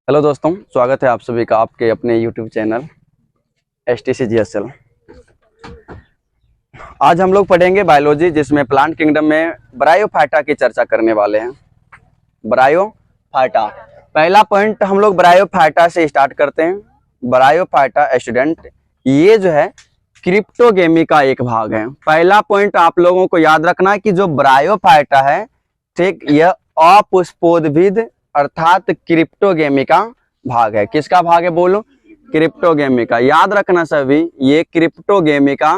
Hello दोस्तों, स्वागत है आप सभी का आपके अपने यूट्यूब चैनल STCGSL। आज हम लोग पढ़ेंगे बायोलॉजी, जिसमें प्लांट किंगडम में ब्रायोफाइटा की चर्चा करने वाले हैं। ब्रायोफाइटा, पहला पॉइंट हम लोग ब्रायोफाइटा से स्टार्ट करते हैं। ब्रायोफाइटा स्टूडेंट, ये जो है क्रिप्टोगेमी का एक भाग है। पहला पॉइंट आप लोगों को याद रखना है कि जो ब्रायोफाइटा है, ठीक, यह अपुष्पोद्भिद अर्थात क्रिप्टोगेमी का भाग है। किसका भाग है बोलो? क्रिप्टोगेमी का। याद रखना सभी, ये क्रिप्टोगेमी का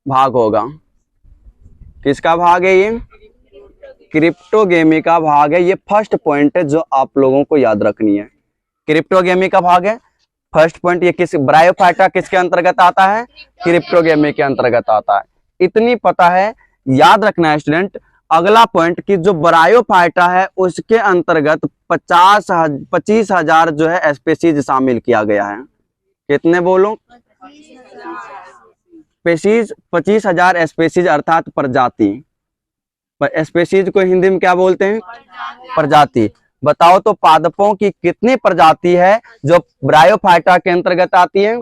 भाग होगा। किसका भाग है? ये क्रिप्टोगेमी का भाग है। ये फर्स्ट पॉइंट है जो आप लोगों को याद रखनी है। क्रिप्टोगेमी का भाग है, फर्स्ट पॉइंट। ये किस ब्रायोफाइटा किसके अंतर्गत आता है? क्रिप्टोगेमी के अंतर्गत आता है। इतनी पता है, याद रखना है स्टूडेंट। अगला पॉइंट कि जो ब्रायोफाइटा है उसके अंतर्गत 25,000 जो है स्पीशीज शामिल किया गया है। कितने बोलो? स्पीशीज 25,000 स्पीशीज अर्थात प्रजाति। स्पीशीज को हिंदी में क्या बोलते हैं? प्रजाति। बताओ तो पादपों की कितनी प्रजाति है जो ब्रायोफाइटा के अंतर्गत आती है?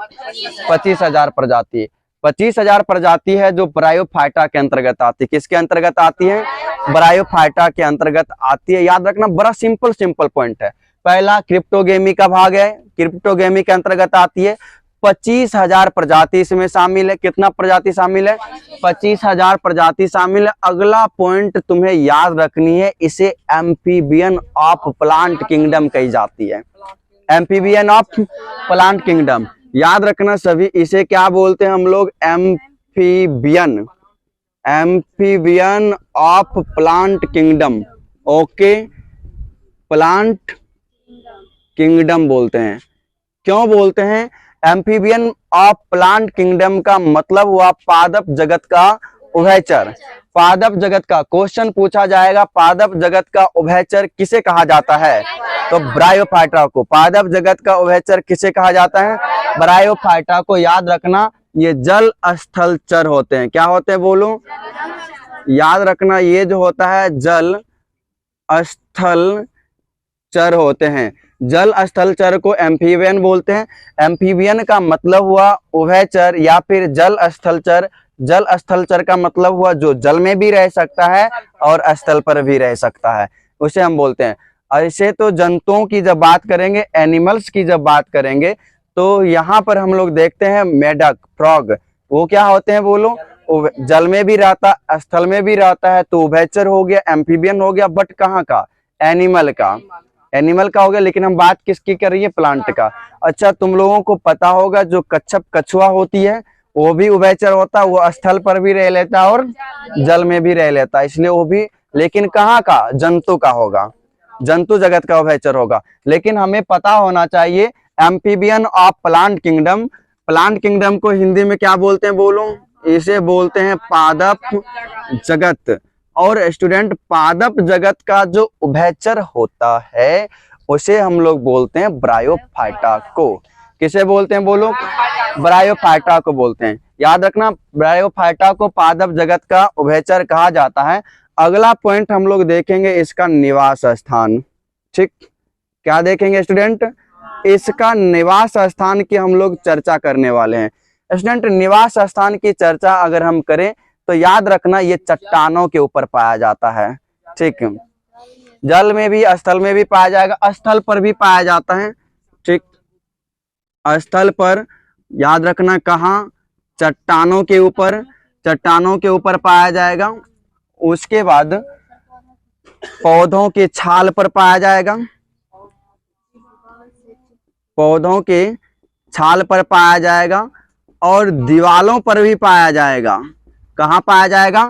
25,000 प्रजाति। 25,000 प्रजाति है जो ब्रायोफाइटा के अंतर्गत आती है। किसके अंतर्गत आती है? ब्रायोफाइटा के अंतर्गत आती है। याद रखना, बड़ा सिंपल पॉइंट है। पहला क्रिप्टोगेमी का भाग है, क्रिप्टोगेमी के अंतर्गत आती है। 25,000 प्रजाति इसमें शामिल है। कितना प्रजाति शामिल है? 25,000 प्रजाति शामिल है। अगला पॉइंट तुम्हें याद रखनी है, इसे एम्फीबियन ऑफ प्लांट किंगडम कही जाती है। एम्फीबियन ऑफ प्लांट किंगडम, याद रखना सभी, इसे क्या बोलते हैं हम लोग? Amphibian, amphibian of plant kingdom. Okay, plant kingdom बोलते हैं। क्यों बोलते हैं एम्फीबियन ऑफ प्लांट किंगडम? का मतलब हुआ पादप जगत का उभयचर। पादप जगत का क्वेश्चन पूछा जाएगा, पादप जगत का उभयचर किसे कहा जाता है? तो ब्रायोफाइटा को। पादप जगत का उभयचर किसे कहा जाता है? ब्रायोफाइटा को। याद रखना, ये जल स्थल चर होते हैं। क्या होते हैं बोलो? याद रखना, ये जो होता है जल स्थल चर होते हैं। जल स्थल चर को एम्फीबियन बोलते हैं। एम्फीबियन का मतलब हुआ उभयचर या फिर जल स्थल चर। जल स्थल चर का मतलब हुआ जो जल में भी रह सकता है और स्थल पर भी रह सकता है, उसे हम बोलते हैं। ऐसे तो जंतुओं की जब बात करेंगे, एनिमल्स की जब बात करेंगे, तो यहाँ पर हम लोग देखते हैं मेढक, फ्रॉग, वो क्या होते हैं बोलो? जल में भी रहता, स्थल में भी रहता है, तो उभयचर हो गया, एम्फीबियन हो गया। बट कहाँ का? एनिमल का। एनिमल का हो गया, लेकिन हम बात किसकी कर रही है? प्लांट का। अच्छा, तुम लोगों को पता होगा जो कच्छप कछुआ होती है, वो भी उभयचर होता है। वो स्थल पर भी रह लेता है और जल में भी रह लेता है, इसलिए वो भी, लेकिन कहाँ का? जंतु का होगा, जंतु जगत का उभयचर होगा। लेकिन हमें पता होना चाहिए amphibian of plant kingdom. Plant kingdom को हिंदी में क्या बोलते हैं बोलो? इसे बोलते हैं पादप जगत। और स्टूडेंट, पादप जगत का जो उभयचर होता है उसे हम लोग बोलते हैं ब्रायोफाइटा को। किसे बोलते हैं बोलो? ब्रायोफाइटा को बोलते हैं। याद रखना, ब्रायोफाइटा को पादप जगत का उभयचर कहा जाता है। अगला पॉइंट हम लोग देखेंगे इसका निवास स्थान। ठीक, क्या देखेंगे स्टूडेंट? इसका निवास स्थान की हम लोग चर्चा करने वाले हैं। स्टूडेंट, निवास स्थान की चर्चा अगर हम करें तो याद रखना, ये चट्टानों के ऊपर पाया जाता है। ठीक, जल में भी स्थल में भी पाया जाएगा, स्थल पर भी पाया जाता है। ठीक, स्थल पर याद रखना, कहाँ? चट्टानों के ऊपर, चट्टानों के ऊपर पाया जाएगा। उसके बाद पौधों के छाल पर पाया जाएगा, पौधों के छाल पर पाया जाएगा, और दीवालों पर भी पाया जाएगा। कहाँ पाया जाएगा?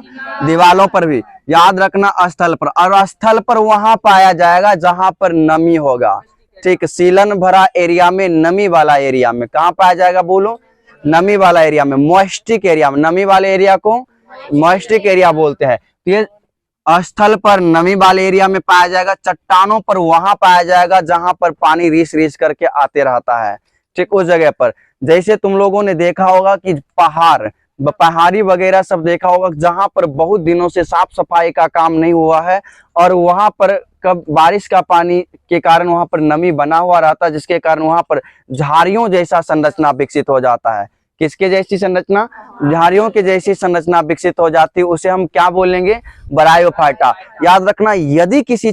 दीवालों पर भी। याद रखना, स्थल पर। और स्थल पर वहां पाया जाएगा जहां पर नमी होगा। ठीक, सीलन भरा एरिया में, नमी वाला एरिया में कहाँ पाया जाएगा बोलो? नमी वाला एरिया में, मॉइस्टिक एरिया में। नमी वाले एरिया को मॉइस्टिक एरिया बोलते हैं। तो ये स्थल पर नमी वाले एरिया में पाया जाएगा। चट्टानों पर वहां पाया जाएगा जहां पर पानी रीस रीस करके आते रहता है। ठीक, उस जगह पर। जैसे तुम लोगों ने देखा होगा कि पहाड़, पहाड़ी वगैरह सब देखा होगा, जहां पर बहुत दिनों से साफ सफाई का काम नहीं हुआ है और वहां पर कब बारिश का पानी के कारण वहां पर नमी बना हुआ रहता है, जिसके कारण वहां पर झाड़ियों जैसा संरचना विकसित हो जाता है। किसके जैसी संरचना? झाड़ियों के जैसी संरचना विकसित हो जाती है, उसे हम क्या बोलेंगे? ब्रायोफाइटा। याद रखना, यदि किसी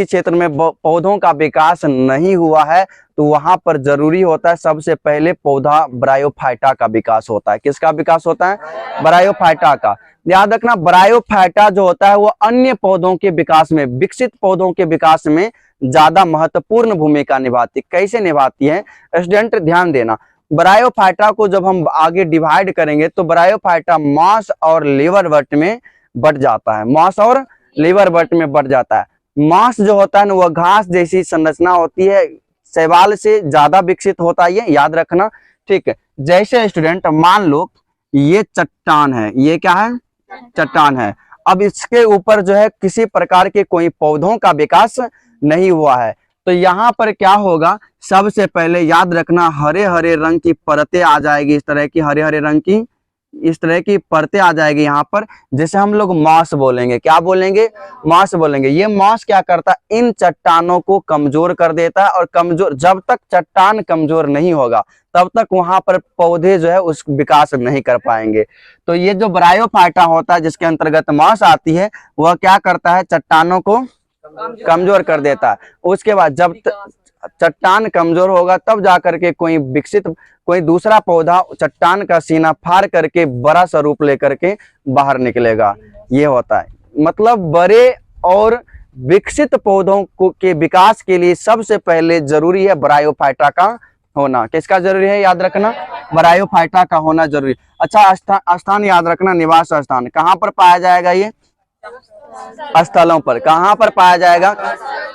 क्षेत्र में पौधों का विकास नहीं हुआ है तो वहां पर जरूरी होता है सबसे पहले पौधा ब्रायोफाइटा का विकास होता है। किसका विकास होता है? ब्रायोफाइटा का। याद रखना, ब्रायोफाइटा जो होता है वो अन्य पौधों के विकास में, विकसित पौधों के विकास में ज्यादा महत्वपूर्ण भूमिका निभाती। कैसे निभाती है स्टूडेंट? ध्यान देना, ब्रायोफाइटा को जब हम आगे डिवाइड करेंगे तो ब्रायोफाइटा मॉस और लीवर बट में बढ़ जाता है। मॉस और लीवर बट में बढ़ जाता है। मॉस जो होता है ना, वह घास जैसी संरचना होती है, शैवाल से ज्यादा विकसित होता है, ये याद रखना। ठीक है, जैसे स्टूडेंट मान लो ये चट्टान है, ये क्या है? चट्टान है। अब इसके ऊपर जो है किसी प्रकार के कोई पौधों का विकास नहीं हुआ है, तो यहाँ पर क्या होगा? सबसे पहले याद रखना, हरे हरे रंग की परतें आ जाएगी, इस तरह की हरे हरे रंग की इस तरह की परतें आ जाएगी यहाँ पर, जिसे हम लोग मॉस बोलेंगे। क्या बोलेंगे? मॉस बोलेंगे। ये मॉस क्या करता है? इन चट्टानों को कमजोर कर देता है, और कमजोर, जब तक चट्टान कमजोर नहीं होगा तब तक वहां पर पौधे जो है उस विकास नहीं कर पाएंगे। तो ये जो ब्रायोफाइटा होता है जिसके अंतर्गत मॉस आती है, वह क्या करता है? चट्टानों को कमजोर कर देता है। उसके बाद जब चट्टान कमजोर होगा तब जाकर के कोई दूसरा पौधा चट्टान का सीना फाड़ करके बड़ा सा रूप लेकर के बाहर निकलेगा। ये होता है, मतलब बड़े और विकसित पौधों के विकास के लिए सबसे पहले जरूरी है ब्रायोफाइटा का होना। किसका जरूरी है? याद रखना, ब्रायोफाइटा का होना जरूरी। अच्छा, स्थान याद रखना, निवास स्थान कहाँ पर पाया जाएगा? ये स्थलों पर। कहाँ पर पाया जाएगा?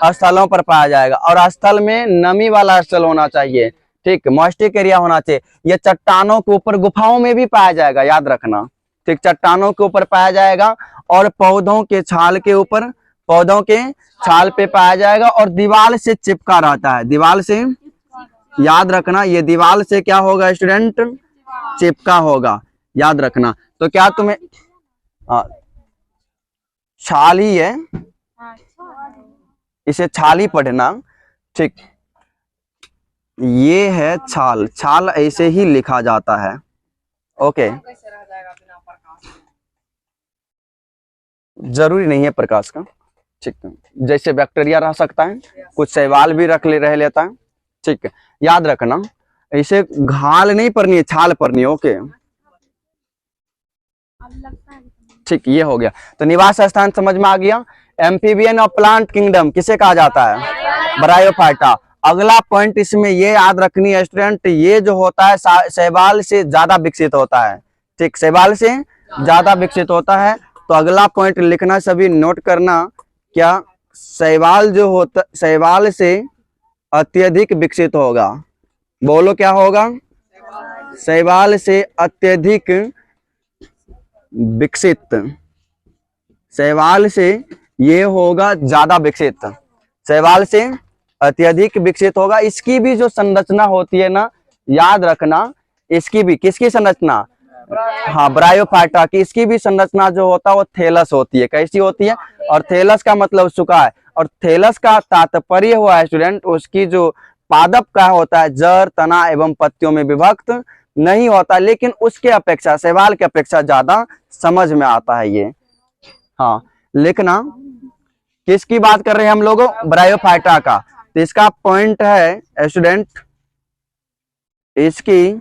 स्थलों पर पाया जाएगा, और स्थल में नमी वाला स्थल होना चाहिए। ठीक, मॉइस्टिक एरिया होना चाहिए। ये चट्टानों के ऊपर, गुफाओं में भी पाया जाएगा, याद रखना। ठीक, चट्टानों के ऊपर पाया जाएगा, और पौधों के छाल के ऊपर, पौधों के छाल पे पाया जाएगा, और दीवार से चिपका रहता है। दीवार से, याद रखना, ये दीवार से क्या होगा स्टूडेंट? चिपका होगा, याद रखना। तो क्या तुम्हें छाल ही है, इसे छाल ही पढ़ना। ठीक, ये है छाल। छाल ऐसे ही लिखा जाता है। ओके, जरूरी नहीं है प्रकाश का। ठीक है, जैसे बैक्टीरिया रह सकता है, कुछ शैवाल भी रह लेता है। ठीक है, याद रखना, इसे घाल नहीं पढ़नी है, छाल पढ़नी है। ओके, ठीक, ये हो गया। तो निवास स्थान समझ में आ गया। एम्फीबियन और प्लांट किंगडम किसे कहा जाता है? ब्रायोफाइटा। अगला पॉइंट इसमें ये याद रखनी है स्टूडेंट, ये जो होता है शैवाल से ज्यादा विकसित होता है। ठीक, शैवाल से ज्यादा विकसित होता है। तो अगला पॉइंट लिखना, सभी नोट करना। क्या? शैवाल से अत्यधिक विकसित होगा। बोलो, क्या होगा? शैवाल से अत्यधिक विकसित। शैवाल से ये होगा ज्यादा विकसित, शैवाल से अत्यधिक विकसित होगा। इसकी भी जो संरचना होती है ना, याद रखना, इसकी भी, किसकी संरचना? हाँ, ब्रायोफाइटा की। इसकी भी संरचना जो होता है वो थैलस होती है। कैसी होती है? और थैलस का मतलब सुखा है, और थैलस का तात्पर्य हुआ है स्टूडेंट, उसकी जो पादप का होता है, जड़, तना एवं पत्तियों में विभक्त नहीं होता, लेकिन उसके अपेक्षा, शैवाल के अपेक्षा ज्यादा समझ में आता है ये। हाँ, लिखना, किसकी बात कर रहे हैं हम लोग? ब्रायोफाइटा का। तो इसका पॉइंट है स्टूडेंट, इसकी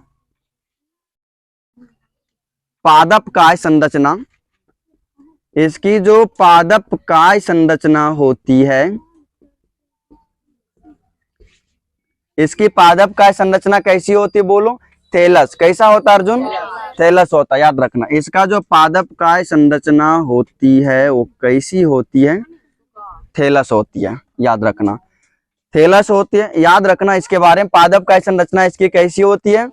पादप काय संरचना, इसकी जो पादप काय संरचना होती है, इसकी पादप काय संरचना कैसी होती है? बोलो, थैलस। कैसा होता है अर्जुन? थैलस होता है, याद रखना। इसका जो पादप काय संरचना होती है वो कैसी होती है? थैलस होती है, याद रखना। थैलस होती है, याद रखना इसके बारे में। पादप काय संरचना इसकी कैसी होती है?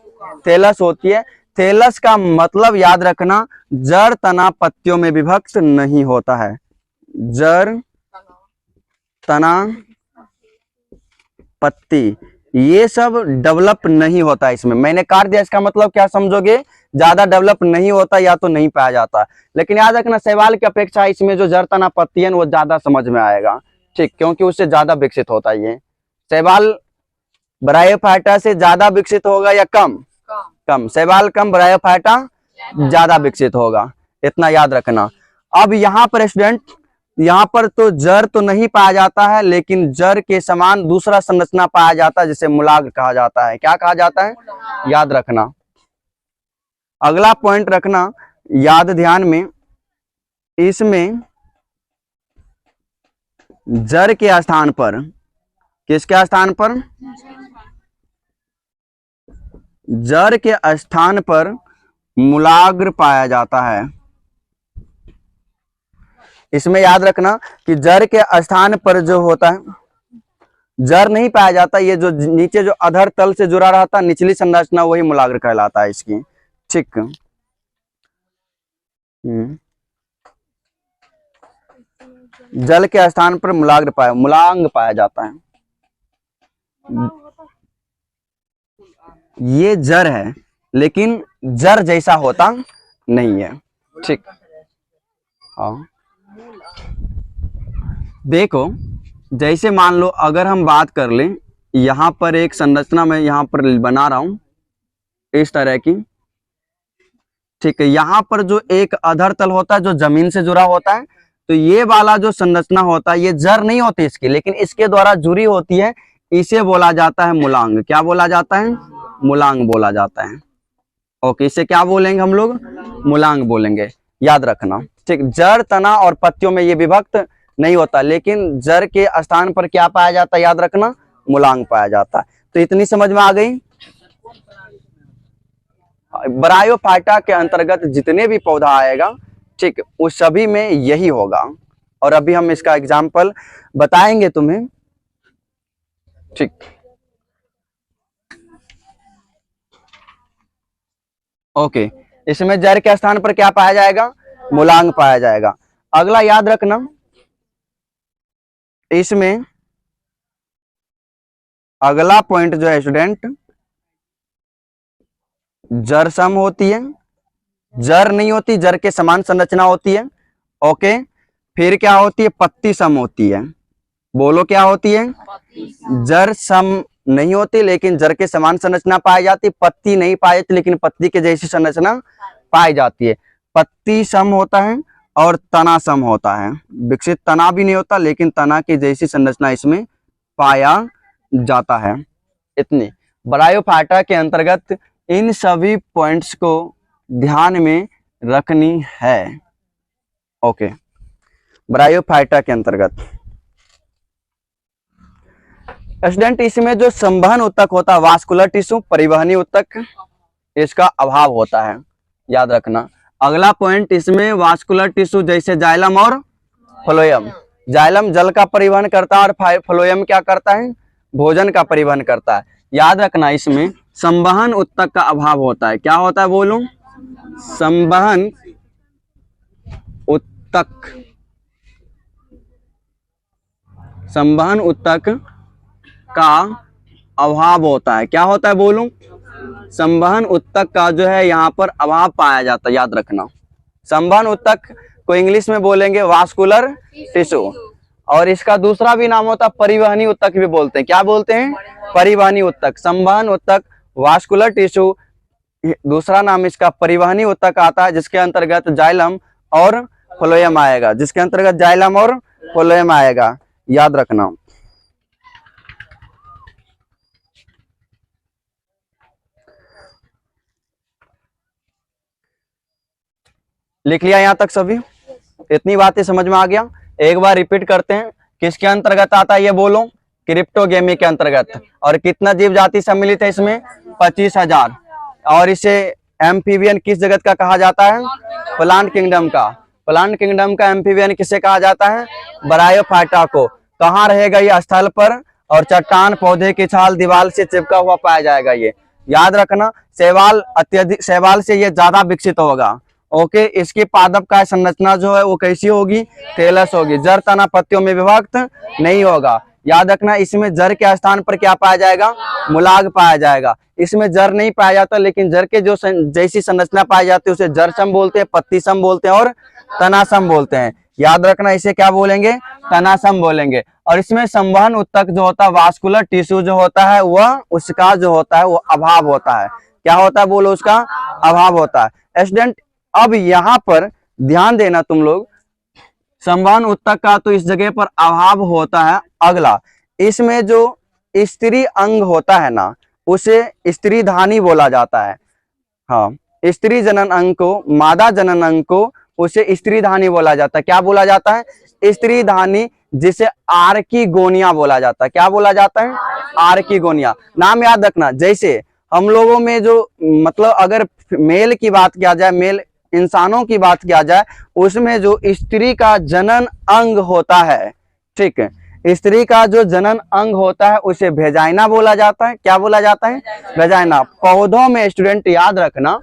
थैलस होती है। थैलस का मतलब याद रखना, जड़, तना, पत्तियों में विभक्त नहीं होता है। जड़, तना, पत्ती, ये सब डेवलप नहीं होता इसमें। मैंने काट दिया, इसका मतलब क्या समझोगे, ज्यादा डेवलप नहीं होता या तो नहीं पाया जाता। लेकिन याद रखना शैवाल की अपेक्षा इसमें जो जड़ तना पत्ती है वो ज्यादा समझ में आएगा, ठीक, क्योंकि उससे ज्यादा विकसित होता है। ये शैवाल ब्रायोफाइटा से ज्यादा विकसित होगा या कम? कम। शैवाल कम, ब्रायोफाइटा ज्यादा विकसित होगा, इतना याद रखना। अब यहाँ पर स्टूडेंट, यहाँ पर तो जड़ तो नहीं पाया जाता है, लेकिन जड़ के समान दूसरा संरचना पाया जाता है जिसे मूलाग्र कहा जाता है। क्या कहा जाता है? याद रखना। अगला पॉइंट रखना याद ध्यान में, इसमें जड़ के स्थान पर, किसके स्थान पर? जड़ के स्थान पर मूलाग्र पाया जाता है। इसमें याद रखना कि जड़ के स्थान पर जो होता है, जड़ नहीं पाया जाता, ये जो नीचे जो अधर तल से जुड़ा रहता निचली संरचना वही मूलाग्र कहलाता है इसकी, ठीक। जल के स्थान पर मूलाग्र मूलांग पाया जाता है। ये जड़ है लेकिन जड़ जैसा होता नहीं है, ठीक। हाँ देखो, जैसे मान लो अगर हम बात कर लें, यहाँ पर एक संरचना मैं यहाँ पर बना रहा हूं इस तरह की, ठीक है। यहाँ पर जो एक अधर तल होता है जो जमीन से जुड़ा होता है, तो ये वाला जो संरचना होता है ये जड़ नहीं होती इसकी, लेकिन इसके द्वारा जुड़ी होती है, इसे बोला जाता है मूलांग। क्या बोला जाता है? मूलांग बोला जाता है। ओके, इसे क्या बोलेंगे हम लोग? मूलांग बोलेंगे, याद रखना, ठीक। जड़, तना और पत्तियों में ये विभक्त नहीं होता, लेकिन जड़ के स्थान पर क्या पाया जाता है? याद रखना, मूलांग पाया जाता है। तो इतनी समझ में आ गई। ब्रायोफाइटा के अंतर्गत जितने भी पौधा आएगा, ठीक, उस सभी में यही होगा, और अभी हम इसका एग्जाम्पल बताएंगे तुम्हें, ठीक। ओके, इसमें जड़ के स्थान पर क्या पाया जाएगा? मूलांग पाया जाएगा। अगला याद रखना, इसमें अगला पॉइंट जो है स्टूडेंट, जड़ सम होती है, जड़ नहीं होती, जड़ के समान संरचना होती है। ओके, फिर क्या होती है? पत्ती सम होती है। बोलो क्या होती है? जड़ सम नहीं होती, लेकिन जड़ के समान संरचना पाई जाती। पत्ती नहीं पाई जाती, लेकिन पत्ती के जैसी संरचना पाई जाती है। पत्ती सम होता है और तना सम होता है। विकसित तना भी नहीं होता, लेकिन तना की जैसी संरचना इसमें पाया जाता है। इतनी ब्रायोफाइटा के अंतर्गत इन सभी पॉइंट्स को ध्यान में रखनी है। ओके, ब्रायोफाइटा के अंतर्गत स्टूडेंट, इसमें जो संवहन उत्तक होता है, वास्कुलर टिश्यू, परिवहनी उत्तक, इसका अभाव होता है, याद रखना। अगला पॉइंट, इसमें वास्कुलर टिश्यू जैसे जाइलम और फ्लोएम। जाइलम जल का परिवहन करता है और फ्लोएम क्या करता है? भोजन का परिवहन करता है। याद रखना, इसमें संवहन उत्तक का अभाव होता है। क्या होता है बोलूं? संवहन उत्तक, संवहन उत्तक का अभाव होता है। क्या होता है बोलूं? संवहन उत्तक का जो है यहाँ पर अभाव पाया जाता है, याद रखना। संवहन उत्तक को इंग्लिश में बोलेंगे वास्कुलर टिश्यू, और इसका दूसरा भी नाम होता है परिवहनी उत्तक भी बोलते हैं। क्या बोलते हैं? परिवहनी उत्तक। संवहन उत्तक वास्कुलर टिश्यू, दूसरा नाम इसका परिवहनी उत्तक आता है, जिसके अंतर्गत जाइलम और फ्लोएम आएगा, जिसके अंतर्गत जाइलम और फ्लोएम आएगा, याद रखना। लिख लिया यहाँ तक सभी? इतनी बातें समझ में आ गया? एक बार रिपीट करते हैं, किसके अंतर्गत आता है ये बोलो? क्रिप्टोगेमी के अंतर्गत। और कितना जीव जाति सम्मिलित है इसमें? 25,000। और इसे एम्फीबियन किस जगत का कहा जाता है? प्लांट किंगडम का। प्लांट किंगडम का एम्फीबियन किसे कहा जाता है? ब्रायोफाइटा को। कहाँ रहेगा ये? स्थल पर, और चट्टान, पौधे की छाल, दीवार से चिपका हुआ पाया जाएगा ये, याद रखना। शैवाल अत्यधिक, शैवाल से ये ज्यादा विकसित होगा। ओके, इसकी पादप का संरचना जो है वो कैसी होगी? टेलस होगी। जड़, तना, पत्तियों में विभक्त नहीं होगा, याद रखना, इसमें जर के स्थान पर क्या पाया जाएगा, मूलाग पाया जाएगा। इसमें जर नहीं पाया जाता, लेकिन जर के जो जैसी संरचना पाई जाती है उसे जर सम बोलते हैं, पत्ती सम बोलते हैं और तना सम बोलते हैं। याद रखना, इसे क्या बोलेंगे, तना सम बोलेंगे। और इसमें संवहन उत्तक जो होता है, वास्कुलर टिश्यू जो होता है, वह उसका जो होता है वो अभाव होता है। क्या होता है बोलो, उसका अभाव होता है। स्टूडेंट अब यहाँ पर ध्यान देना तुम लोग, संवहन उत्तक का तो इस जगह पर अभाव होता है। अगला, इसमें जो स्त्री अंग होता है ना, उसे स्त्री धानी बोला जाता है। हाँ, स्त्री जनन अंग को, मादा जनन अंग को उसे स्त्री धानी बोला जाता है। क्या बोला जाता है, स्त्री धानी, जिसे आर्की गोनिया बोला जाता है। क्या बोला जाता है, आर्की गोनिया। नाम याद रखना, जैसे हम लोगों में जो मतलब अगर मेल की बात किया जाए, मेल इंसानों की बात किया जाए, उसमें जो स्त्री का जनन अंग होता है, ठीक है, स्त्री का जो जनन अंग होता है उसे वेजाइना बोला जाता है। क्या बोला जाता है, वेजाइना। पौधों में स्टूडेंट याद रखना,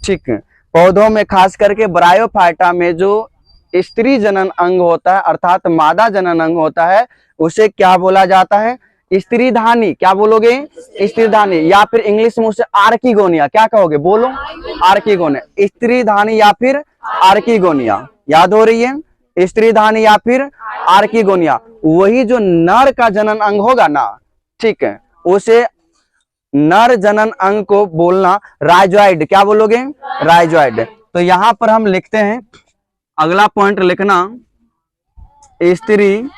ठीक है, पौधों में खास करके ब्रायोफाइटा में जो स्त्री जनन अंग होता है अर्थात मादा जनन अंग होता है, उसे क्या बोला जाता है, स्त्री धानी। क्या बोलोगे, स्त्री धानी, या फिर इंग्लिश में उसे आर्कीगोनिया। क्या कहोगे, बोलो, आर्कीगोनिया। स्त्री धानी या फिर आर्कीगोनिया, याद हो रही है, स्त्री धानी या फिर आर्कीगोनिया। वही जो नर का जनन अंग होगा ना, ठीक है, उसे नर जनन अंग को बोलना राइजॉइड। क्या बोलोगे, राइजॉइड। तो यहां पर हम लिखते हैं, अगला पॉइंट लिखना, स्त्री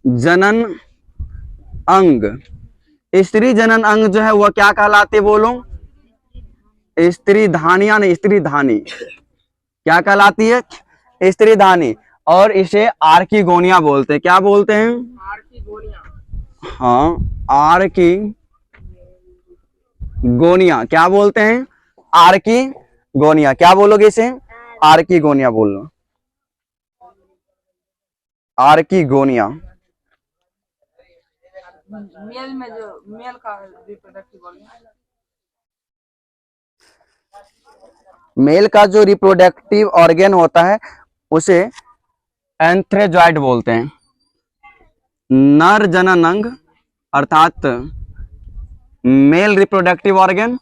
जनन अंग। स्त्री जनन अंग जो है वह क्या कहलाते, बोलो, स्त्री धानिया नहीं, स्त्री धानी। क्या कहलाती है, स्त्री धानी। और इसे आर्कीगोनिया बोलते हैं। क्या बोलते हैं, हाँ, आर्कीगोनिया। क्या बोलते हैं, आर्कीगोनिया। क्या बोलोगे इसे, आर्कीगोनिया बोलना, आर्कीगोनिया। मेल में जो मेल का रिप्रोडक्टिव ऑर्गन, मेल का जो रिप्रोडक्टिव ऑर्गन होता है उसे एंथ्रेजॉइड बोलते हैं। नर जनन अंग अर्थात मेल रिप्रोडक्टिव ऑर्गन,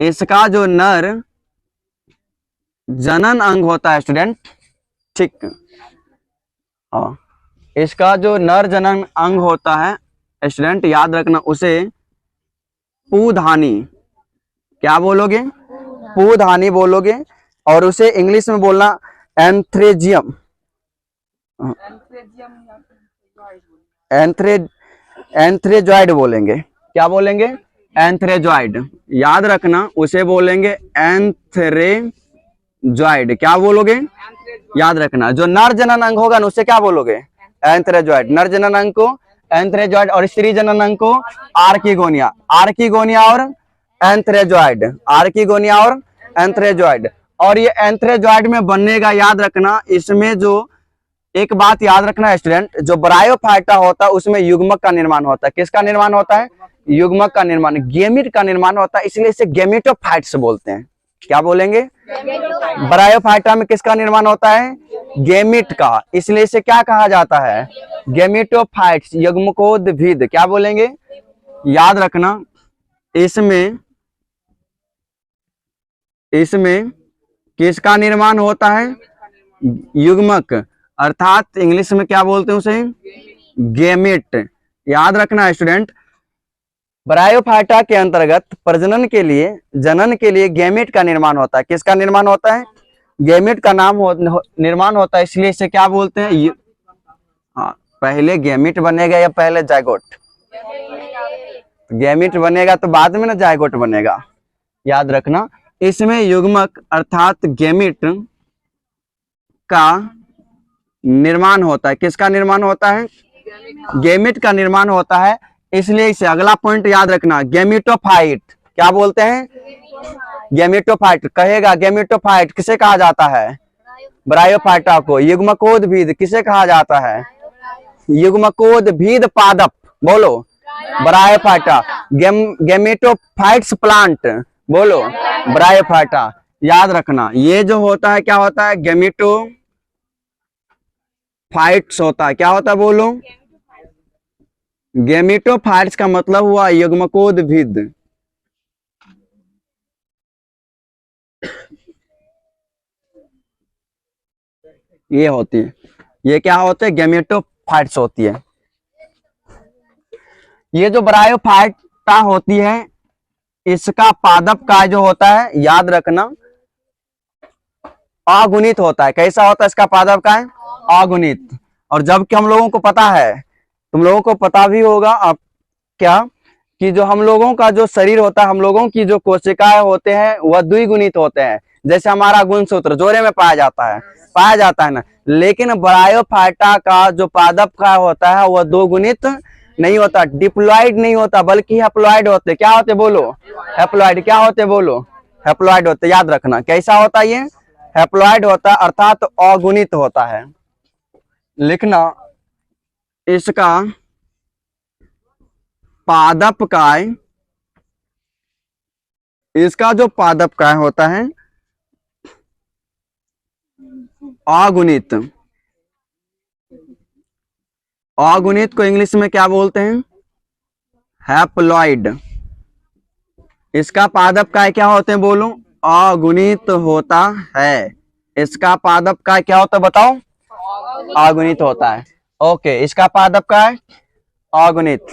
इसका जो नर जनन अंग होता है स्टूडेंट, ठीक, हाँ, इसका जो नर जनन अंग होता है स्टूडेंट, याद रखना, उसे पूधानी। क्या बोलोगे, पूधानी बोलोगे। और उसे इंग्लिश में बोलना एंथ्रेजियम, एंथ्रेजॉइड बोलेंगे। क्या बोलेंगे, एंथ्रेजॉइड। याद रखना, उसे बोलेंगे एंथ्रेजॉइड। क्या बोलोगे, याद रखना, जो नर जनन अंग होगा ना उसे क्या बोलोगे, एंथ्रेजॉइड। नर जनन अंग को एंथ्रेजॉइड और स्त्री जनन अंग को आर्कीगोनिया। आर्कीगोनिया और एंथ्रेजॉइड, आर्कीगोनिया और एंथ्रेजॉइड। और ये एंथ्रेजॉइड में बनेगा, याद रखना, इसमें जो एक बात याद रखना स्टूडेंट, जो ब्रायोफाइटा होता है उसमें युग्मक का निर्माण होता है। किसका निर्माण होता है, युग्मक का निर्माण, गेमिट का निर्माण होता है, इसलिए इसे गेमेटोफाइट्स बोलते हैं। क्या बोलेंगे, ब्रायोफाइटा में किसका निर्माण होता है, गेमिट का, इसलिए इसे क्या कहा जाता है, गेमेटोफाइट्स, युग्मकोद्भिद। क्या बोलेंगे, याद रखना, इसमें किसका निर्माण होता है, युग्मक, अर्थात इंग्लिश में क्या बोलते हैं उसे, गेमेट। याद रखना स्टूडेंट, ब्रायोफाइटा के अंतर्गत प्रजनन के लिए, जनन के लिए गेमेट का निर्माण होता है। किसका निर्माण होता है, गेमेट का निर्माण होता है, इसलिए इसे क्या बोलते हैं, हाँ, पहले गेमेट बनेगा या पहले जायगोट, गेमेट बनेगा तो बाद में ना जायगोट बनेगा। याद रखना, इसमें युग्मक अर्थात गेमेट का निर्माण होता है। किसका निर्माण होता है, गेमेट का निर्माण होता है, इसलिए इसे अगला पॉइंट याद रखना, गेमेटोफाइट। क्या बोलते हैं, गेमेटोफाइट। कहेगा गेमेटोफाइट किसे कहा जाता है, ब्रायोफाइटा को। युग्मकोद्भिद किसे कहा जाता है, युग्मकोद्भिद पादप, बोलो, ब्रायोफाइटा। गेमेटोफाइट्स प्लांट, बोलो, ब्रायोफाइटा। याद रखना, ये जो होता है क्या होता है, फाइट्स होता है। क्या होता है बोलो? गेमेटोफाइट्स का मतलब हुआ युग्मकोद्भिद। ये होती है, ये क्या होते हैं? गेमेटोफाइट्स होती है। ये जो ब्रायोफाइटा होती है, इसका पादप काय जो होता है, याद रखना, अगुणित होता है। कैसा होता है इसका पादप काय? अगुणित। और जबकि हम लोगों को पता है, तुम लोगों को पता भी होगा अब क्या, कि जो हम लोगों का जो शरीर होता है, हम लोगों की जो कोशिकाएं होते हैं वह द्विगुणित होते हैं। जैसे हमारा गुणसूत्र जोड़े में पाया जाता है ना। लेकिन ब्रायोफाइटा का जो पादप काय होता है वह दो गुणित नहीं होता, डिप्लॉइड नहीं होता, बल्कि हैप्लॉइड होते। क्या होते बोलो? हैप्लॉइड। क्या होते बोलो? हैप्लॉइड होते। याद रखना कैसा होता है ये? हैप्लॉइड होता, अर्थात अगुणित होता है। लिखना, इसका पादप काय, इसका जो पादप काय होता है अगुणित। अगुणित को इंग्लिश में क्या बोलते हैं? हैप्लॉइड। इसका पादप काय क्या होते हैं बोलो? अगुणित होता है। इसका पादप काय क्या होता है बताओ? अगुणित होता है। ओके, इसका पादप काय अगुणित।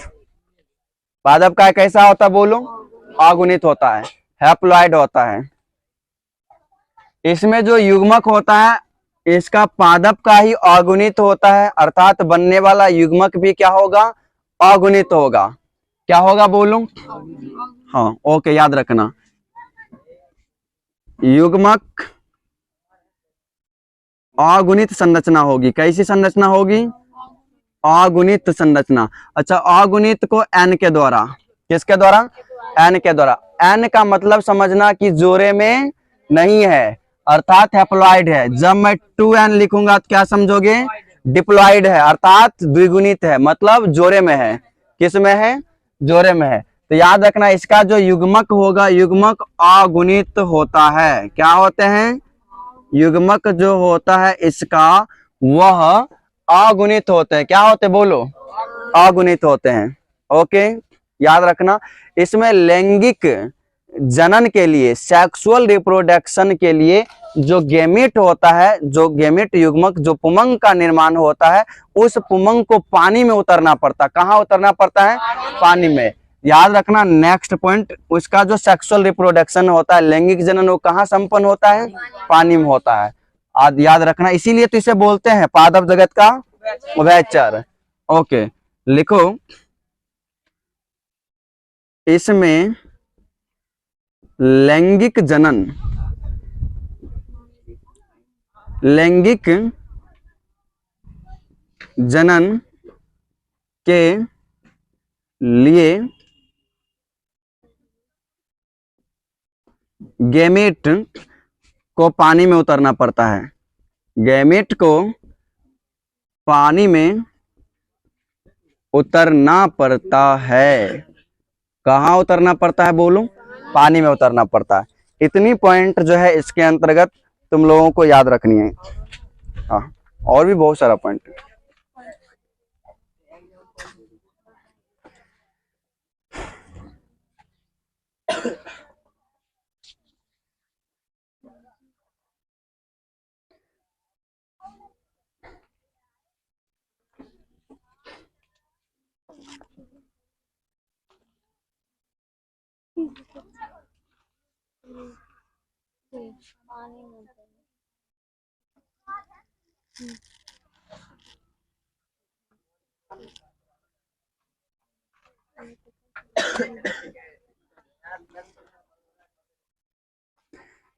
पादप काय कैसा होता है बोलो? अगुणित होता है, हैप्लॉइड होता है। इसमें जो युग्मक होता है, इसका पादप का ही अगुणित होता है, अर्थात बनने वाला युग्मक भी क्या होगा? अगुणित होगा। क्या होगा बोलो? हाँ, ओके, याद रखना, युग्मक अगुणित संरचना होगी। कैसी संरचना होगी? अगुणित संरचना। अच्छा, अगुणित को एन के द्वारा, किसके द्वारा? एन के द्वारा। एन का मतलब समझना कि जोड़े में नहीं है, अर्थात हैप्लॉइड है। जब मैं 2n लिखूंगा तो क्या समझोगे? डिप्लॉइड है, अर्थात द्विगुणित है, मतलब जोड़े में है। किस में है? जोड़े में है। तो याद रखना, इसका जो युग्मक होगा, युग्मक अगुणित होता है। क्या होते हैं? युग्मक जो होता है इसका, वह अगुणित होते हैं। क्या होते बोलो? अगुणित होते हैं। ओके, याद रखना, इसमें लैंगिक जनन के लिए, सेक्सुअल रिप्रोडक्शन के लिए जो गेमेट होता है, जो गेमेट युग्मक, जो पुमंग का निर्माण होता है, उस पुमंग को पानी में उतरना पड़ता है। कहाँ उतरना पड़ता है? पानी में। याद रखना, नेक्स्ट पॉइंट, उसका जो सेक्सुअल रिप्रोडक्शन होता है, लैंगिक जनन, वो कहाँ संपन्न होता है? पानी में होता है। आज याद रखना, इसीलिए तो इसे बोलते हैं पादप जगत का उभयचर। ओके, लिखो, इसमें लैंगिक जनन, लैंगिक जनन के लिए गैमेट को पानी में उतरना पड़ता है। गैमेट को पानी में उतरना पड़ता है। कहाँ उतरना पड़ता है बोलो? पानी में उतरना पड़ता है। इतनी पॉइंट जो है इसके अंतर्गत तुम लोगों को याद रखनी है। हाँ, और भी बहुत सारा पॉइंट।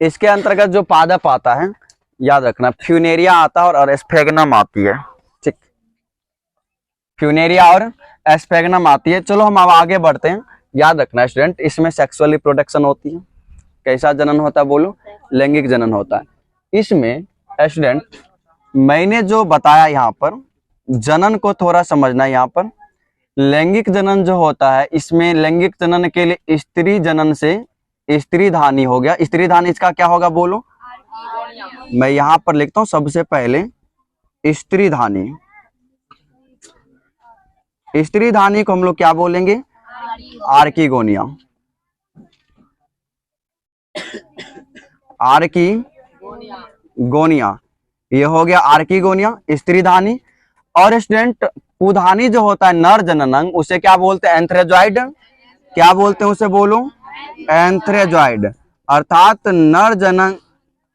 इसके अंतर्गत जो पादप आता है, याद रखना, फ्यूनेरिया आता है और स्फेगनम आती है। ठीक, फ्यूनेरिया और स्फेगनम आती है। चलो हम अब आगे बढ़ते हैं। याद रखना स्टूडेंट, इसमें सेक्सुअल रिप्रोडक्शन होती है। कैसा जनन होता है बोलो? लैंगिक जनन होता है। इसमें स्टूडेंट, मैंने जो बताया यहाँ पर, जनन को थोड़ा समझना है। यहाँ पर लैंगिक जनन जो होता है, इसमें लैंगिक जनन के लिए स्त्री जनन से स्त्रीधानी हो गया। स्त्रीधानी इसका क्या होगा बोलो? मैं यहाँ पर लिखता हूँ, सबसे पहले स्त्रीधानी। स्त्रीधानी को हम लोग क्या बोलेंगे? आर्किगोनिया। आर्किगोनिया, ये हो गया आर्किगोनिया स्त्रीधानी। और स्टूडेंट पुधानी जो होता है नर जननांग, उसे क्या बोलते हैं? एंथ्रेजॉइड। क्या बोलते हैं उसे? बोलो, एंथ्रेजॉइड। अर्थात नर जनन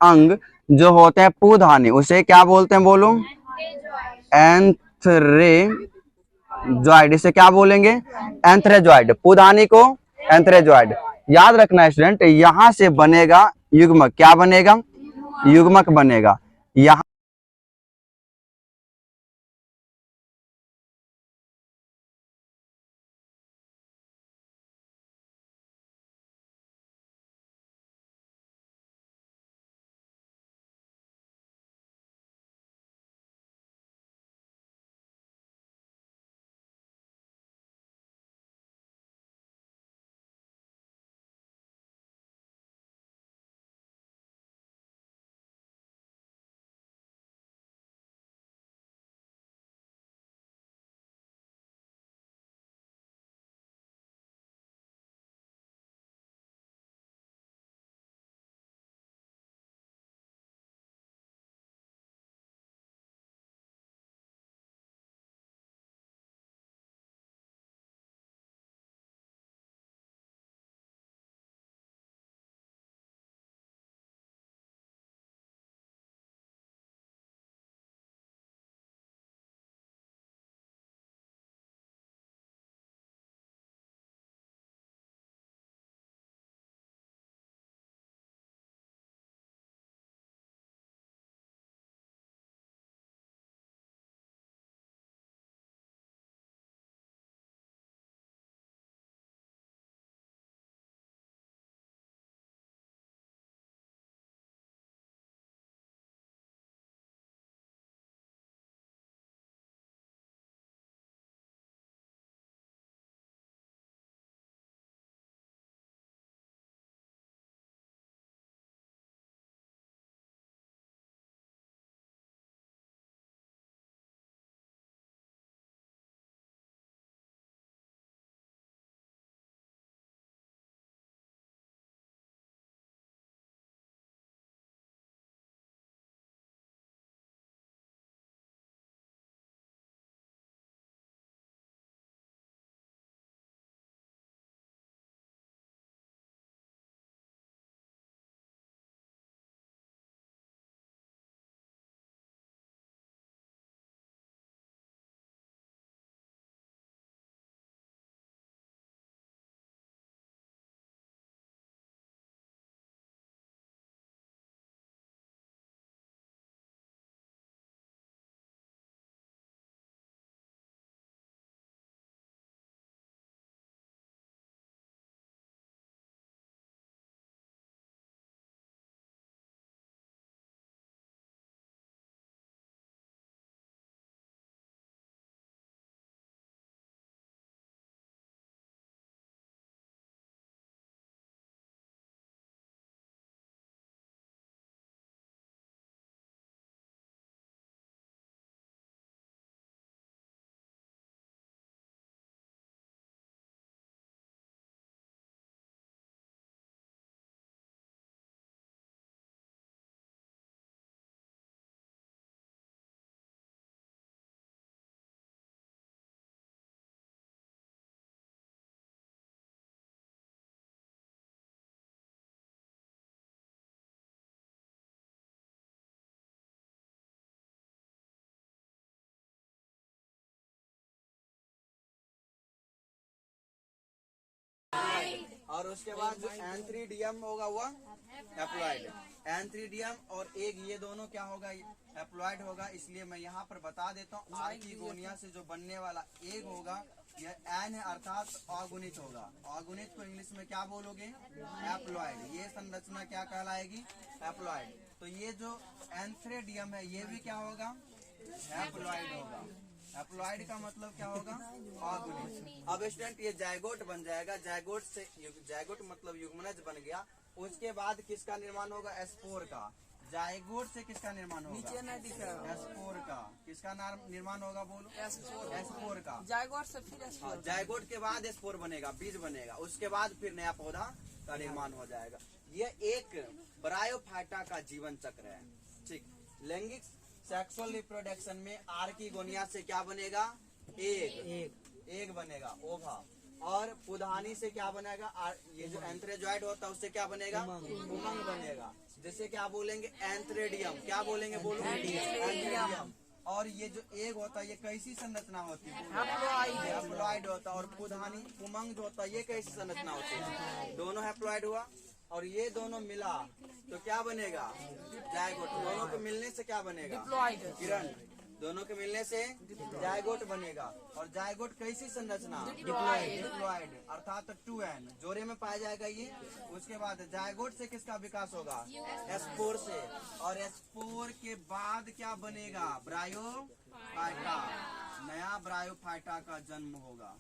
अंग जो होते हैं पुधानी, उसे क्या बोलते हैं? बोलो, एंथ्रेजॉइड। इसे क्या बोलेंगे? एंथ्रेजॉइड। पुधानी को एंथ्रेजॉइड। याद रखना है स्टूडेंट, यहां से बनेगा युग्मक। क्या बनेगा? युग्मक बनेगा। यहाँ और उसके बाद जो एंथ्रीडियम होगा वह हैप्लॉइड। एंथ्रीडियम और एक ये दोनों क्या होगा? हैप्लॉइड होगा। इसलिए मैं यहाँ पर बता देता हूँ, आर्किगोनिया से जो बनने वाला एग होगा यह एन है, अर्थात अगुणित होगा। अगुणित को इंग्लिश में क्या बोलोगे? हैप्लॉइड। ये संरचना क्या कहलाएगी? हैप्लॉइड। तो ये जो एंथ्रीडियम है ये भी क्या होगा? हैप्लॉइड होगा। हैप्लॉइड का मतलब क्या होगा? अगुणित। अब स्टूडेंट ये जायगोट बन जाएगा। जायगोट से जायगोट मतलब युग्मनज बन गया। उसके बाद किसका निर्माण होगा? स्पोर का। जायगोट से किसका निर्माण होगा? नीचे नहीं दिख रहा एस्पोर का। किसका निर्माण होगा बोलो? एस्पोर का। जायगोट से फिर हाँ, स्पोर। जायगोट के बाद स्पोर बनेगा, बीज बनेगा, उसके बाद फिर नया पौधा का निर्माण हो जाएगा। ये एक ब्रायोफाइटा का जीवन चक्र है। ठीक। लैंगिक सेक्सुअल रिप्रोडक्शन में आर्किगोनिया से क्या बनेगा? एग बनेगा, ओवा। और पुधानी से क्या बनेगा? ये जो एंथ्रेजॉइड होता है उससे क्या बनेगा? उमंग बनेगा। जैसे क्या बोलेंगे? एंथ्रेडियम। क्या बोलेंगे बोलो? एंथ्रेडियम। और ये जो एग होता है ये कैसी संरचना होती है? हैप्लॉइड होता है। और पुधानी उमंग जो होता है ये कैसी संरचना होती है? दोनों हैप्लॉइड हुआ और ये दोनों मिला तो क्या बनेगा? जायगोट। दोनों को मिलने से क्या बनेगा? किरण। दोनों के मिलने से जायगोट बनेगा। और जायगोट कैसी संरचना? डिप्लॉइड अर्थात 2n जोड़े में पाया जाएगा ये। उसके बाद जायगोट से किसका विकास होगा? एस्पोर से। और एस्पोर के बाद क्या बनेगा? ब्रायोफाइटा। नया ब्रायोफाइटा का जन्म होगा।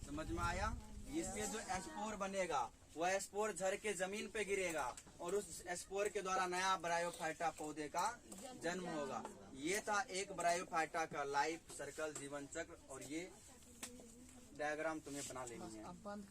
समझ में आया? इसमें जो एस्पोर बनेगा वह स्पोर झड़ के जमीन पे गिरेगा और उस स्पोर के द्वारा नया ब्रायोफाइटा पौधे का जन्म होगा। ये था एक ब्रायोफाइटा का लाइफ सर्कल, जीवन चक्र। और ये डायग्राम तुम्हें बना लेनी है। अब बंद